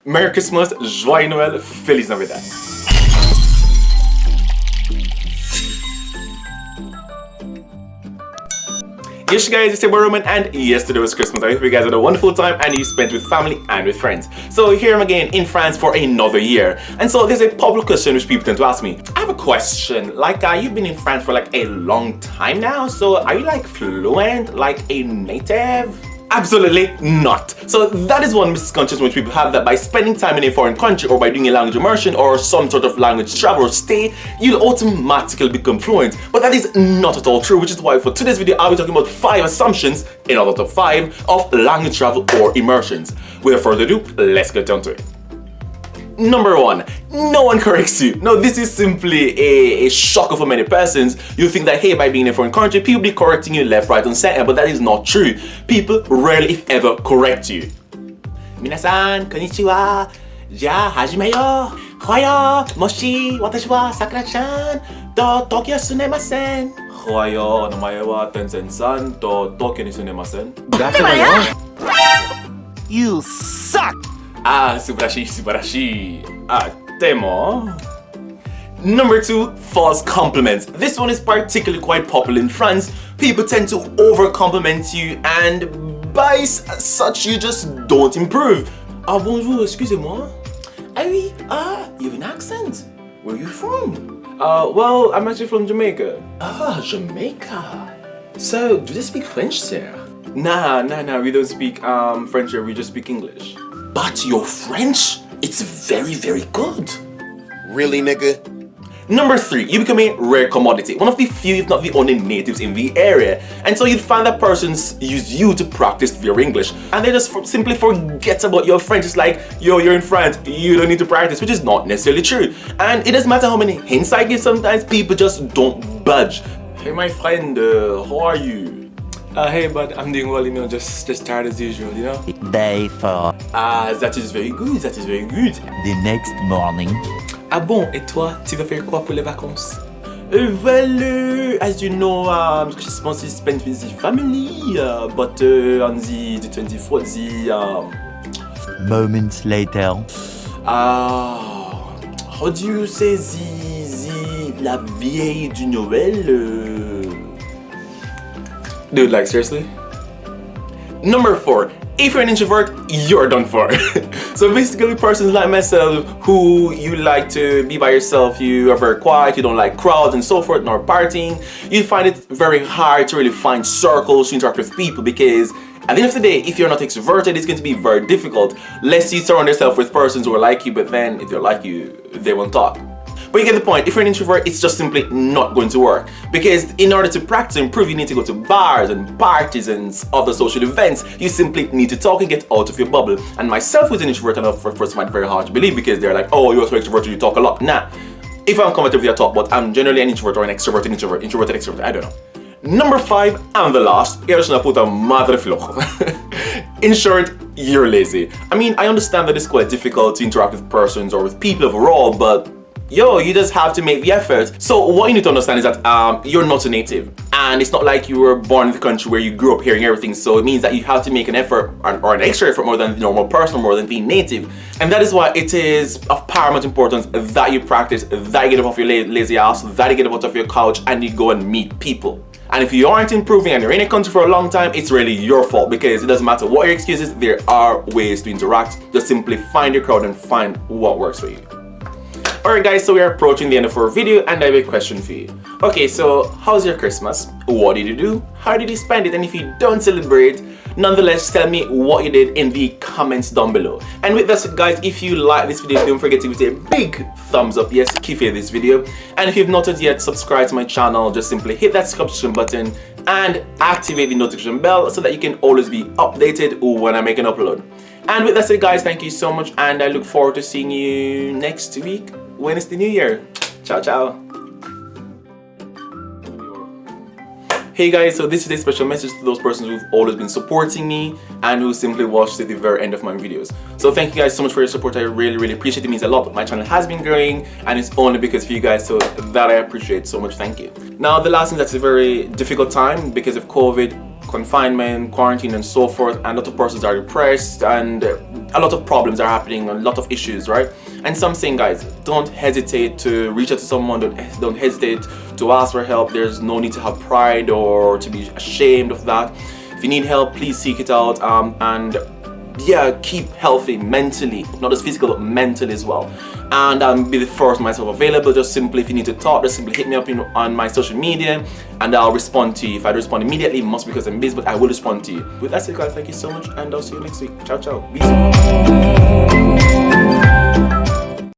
Merry Christmas, Joyeux Noël, Feliz Navidad. Yes guys, it's your boy Roman, and yesterday was Christmas. I hope you guys had a wonderful time and you spent with family and with friends. So here I'm again in France for another year. And so there's a popular question which people tend to ask me. I have a question, like you've been in France for like a long time now, so are you like fluent, like a native? Absolutely not. So that is one misconception which people have, that by spending time in a foreign country or by doing a language immersion or some sort of language travel or stay, you'll automatically become fluent. But that is not at all true, which is why for today's video I'll be talking about 5 assumptions in out of 5 of language travel or immersions. Without further ado, let's get down to it. Number 1, no one corrects you. No, this is simply a shocker for many persons. You think that, hey, by being in a foreign country, people be correcting you left, right, and center, but that is not true. People rarely, if ever, correct you. Minasan, konnichiwa, ja hajimeyo, hoyo, moshi, watashi wa Sakura-chan, to Tokyo sunemasen. Hoyo, namae wa Tencent-san, to Tokyo ni sunemasen. You suck! Ah, subarashi. Ah, demo. Number 2, false compliments. This one is particularly quite popular in France. People tend to over-compliment you, and by such you just don't improve. Ah, bonjour, excusez-moi. Ah oui, you have an accent. Where are you from? Well, I'm actually from Jamaica. Ah, Jamaica. So, do they speak French there? Nah, we don't speak French here, we just speak English. But your French, it's very, very good. Really, nigga? Number 3, you become a rare commodity. One of the few, if not the only natives in the area. And so you'd find that persons use you to practice their English. And they just simply forget about your French. It's like, yo, you're in France, you don't need to practice, which is not necessarily true. And it doesn't matter how many hints I give, sometimes people just don't budge. Hey, my friend, how are you? Hey bud, I'm doing well, you know, just tired as usual, you know? Day 4. Ah, that is very good, The next morning. Ah bon, et toi, tu vas faire quoi pour les vacances? Well, as you know, Christmas is spent with the family, but on the 24th, Moments later. How do you say la vieille du Noël? Dude, like seriously? Number 4, if you're an introvert, you're done for. So basically, persons like myself who you like to be by yourself, you are very quiet, you don't like crowds and so forth, nor partying, you find it very hard to really find circles to interact with people, because at the end of the day, if you're not extroverted, it's going to be very difficult. Lest you surround yourself with persons who are like you, but then if they're like you, they won't talk. But you get the point. If you're an introvert, it's just simply not going to work. Because in order to practice and improve, you need to go to bars and parties and other social events. You simply need to talk and get out of your bubble. And myself, who's an introvert, enough for first find it very hard to believe, because they're like, oh, you're so extroverted, you talk a lot. Nah. If I'm comfortable with your talk, but I'm generally an introvert or an extroverted introvert, introverted extrovert, I don't know. Number 5, and the last, in short, you're lazy. I mean, I understand that it's quite difficult to interact with persons or with people overall, but yo, you just have to make the effort. So what you need to understand is that you're not a native, and it's not like you were born in the country where you grew up hearing everything. So it means that you have to make an effort or an extra effort more than the normal person, more than being native. And that is why it is of paramount importance that you practice, that you get up off your lazy ass, that you get up out of your couch and you go and meet people. And if you aren't improving and you're in a country for a long time, it's really your fault, because it doesn't matter what your excuses, there are ways to interact. Just simply find your crowd and find what works for you. Alright guys, so we are approaching the end of our video, and I have a question for you. Okay, so how's your Christmas? What did you do? How did you spend it? And if you don't celebrate, nonetheless, tell me what you did in the comments down below. And with that, guys, if you like this video, don't forget to give it a big thumbs up. Yes, keep it this video. And if you've not yet subscribed to my channel, just simply hit that subscription button and activate the notification bell so that you can always be updated when I make an upload. And with that said, guys, thank you so much, and I look forward to seeing you next week when it's the new year. Ciao, ciao. Hey guys, so this is a special message to those persons who've always been supporting me and who simply watched to the very end of my videos. So thank you guys so much for your support. I really appreciate it. It means a lot. My channel has been growing, and it's only because of you guys, so that I appreciate so much. Thank you. Now, the last thing, that's a very difficult time because of COVID, confinement, quarantine, and so forth, and a lot of persons are depressed and a lot of problems are happening, a lot of issues, right? And so I'm saying, guys, don't hesitate to reach out to someone. Don't hesitate to ask for help. There's no need to have pride or to be ashamed of that. If you need help, please seek it out. And yeah, keep healthy mentally, not just physical, but mentally as well. And be the first myself available. Just simply, if you need to talk, just simply hit me up on my social media, and I'll respond to you. If I don't respond immediately, it must be because I'm busy, but I will respond to you. With that said, guys, thank you so much, and I'll see you next week. Ciao, ciao. Peace.